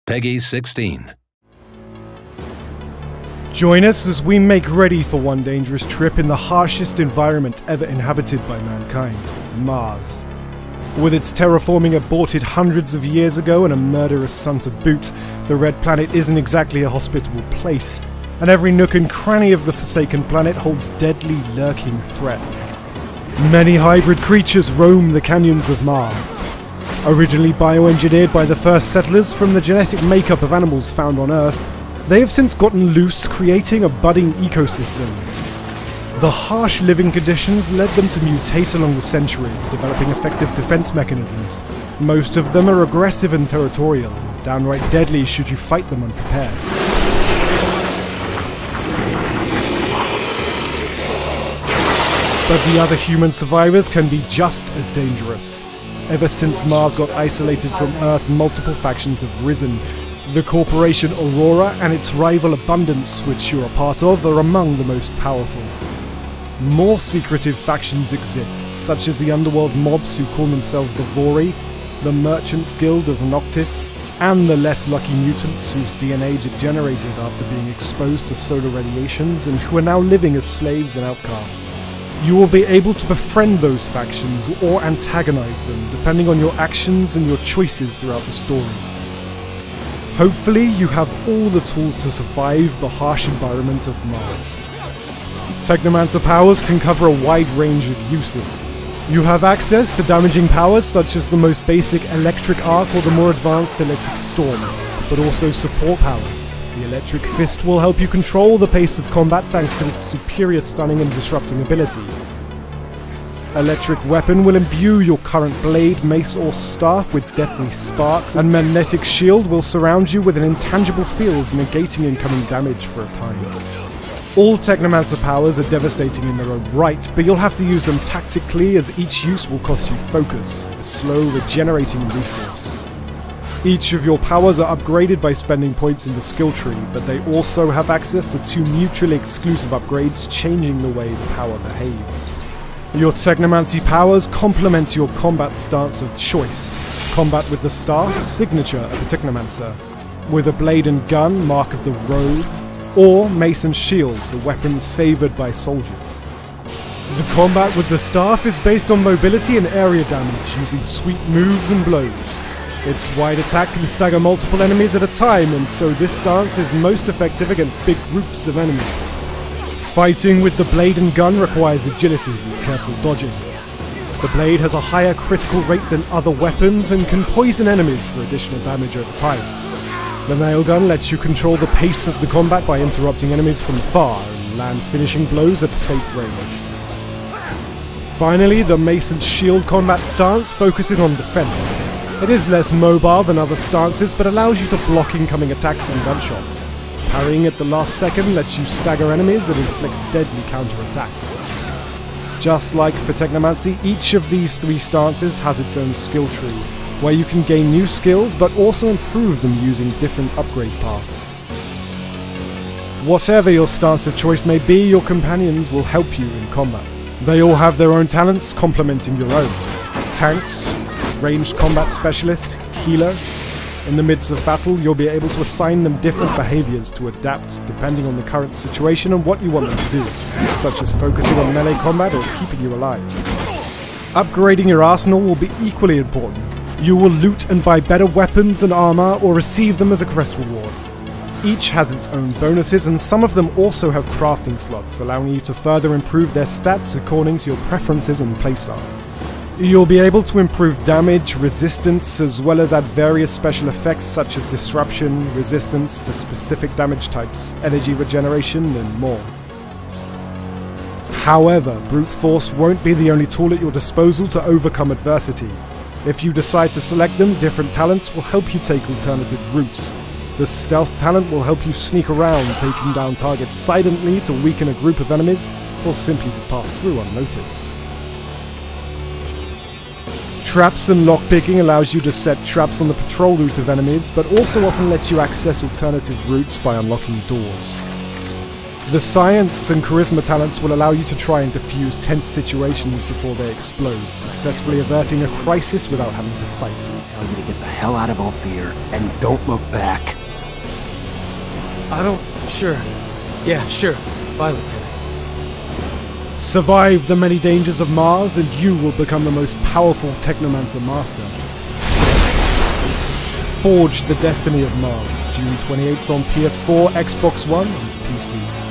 Peggy 16. Join us as we make ready for one dangerous trip in the harshest environment ever inhabited by mankind, Mars. With its terraforming aborted hundreds of years ago and a murderous sun to boot, the Red Planet isn't exactly a hospitable place, and every nook and cranny of the forsaken planet holds deadly, lurking threats. Many hybrid creatures roam the canyons of Mars. Originally bioengineered by the first settlers from the genetic makeup of animals found on Earth, they have since gotten loose, creating a budding ecosystem. The harsh living conditions led them to mutate along the centuries, developing effective defense mechanisms. Most of them are aggressive and territorial, and downright deadly should you fight them unprepared. But the other human survivors can be just as dangerous. Ever since Mars got isolated from Earth, multiple factions have risen. The corporation Aurora and its rival Abundance, which you're a part of, are among the most powerful. More secretive factions exist, such as the underworld mobs who call themselves the Vori, the Merchants Guild of Noctis, and the less lucky mutants whose DNA degenerated after being exposed to solar radiations and who are now living as slaves and outcasts. You will be able to befriend those factions or antagonize them, depending on your actions and your choices throughout the story. Hopefully, you have all the tools to survive the harsh environment of Mars. Technomancer powers can cover a wide range of uses. You have access to damaging powers such as the most basic electric arc or the more advanced electric storm, but also support powers. The electric fist will help you control the pace of combat thanks to its superior stunning and disrupting ability. Electric weapon will imbue your current blade, mace or staff with deathly sparks, and magnetic shield will surround you with an intangible field, negating incoming damage for a time. All Technomancer powers are devastating in their own right, but you'll have to use them tactically as each use will cost you focus, a slow regenerating resource. Each of your powers are upgraded by spending points in the skill tree, but they also have access to two mutually exclusive upgrades, changing the way the power behaves. Your Technomancy powers complement your combat stance of choice. Combat with the staff, signature of a Technomancer. With a blade and gun, mark of the rogue. Or mace and shield, the weapons favoured by soldiers. The combat with the staff is based on mobility and area damage, using sweet moves and blows. Its wide attack can stagger multiple enemies at a time, and so this stance is most effective against big groups of enemies. Fighting with the blade and gun requires agility with careful dodging. The blade has a higher critical rate than other weapons and can poison enemies for additional damage over time. The nail gun lets you control the pace of the combat by interrupting enemies from afar and land finishing blows at a safe range. Finally, the mace and shield combat stance focuses on defense. It is less mobile than other stances, but allows you to block incoming attacks and gunshots. Parrying at the last second lets you stagger enemies and inflict deadly counterattacks. Just like for Technomancy, each of these three stances has its own skill tree, where you can gain new skills but also improve them using different upgrade paths. Whatever your stance of choice may be, your companions will help you in combat. They all have their own talents complementing your own. Tanks, ranged combat specialist, healer. In the midst of battle, you'll be able to assign them different behaviors to adapt depending on the current situation and what you want them to do, such as focusing on melee combat or keeping you alive. Upgrading your arsenal will be equally important. You will loot and buy better weapons and armor or receive them as a quest reward. Each has its own bonuses, and some of them also have crafting slots, allowing you to further improve their stats according to your preferences and playstyle. You'll be able to improve damage, resistance, as well as add various special effects such as disruption, resistance to specific damage types, energy regeneration, and more. However, brute force won't be the only tool at your disposal to overcome adversity. If you decide to select them, different talents will help you take alternative routes. The stealth talent will help you sneak around, taking down targets silently to weaken a group of enemies, or simply to pass through unnoticed. Traps and lockpicking allows you to set traps on the patrol route of enemies, but also often lets you access alternative routes by unlocking doors. The science and charisma talents will allow you to try and defuse tense situations before they explode, successfully averting a crisis without having to fight. Tell you to get the hell out of Ophir and don't look back. Sure. Yeah, sure. Bye, Lieutenant. Survive the many dangers of Mars and you will become the most powerful Technomancer Master. Forge the Destiny of Mars, June 28th on PS4, Xbox One, and PC.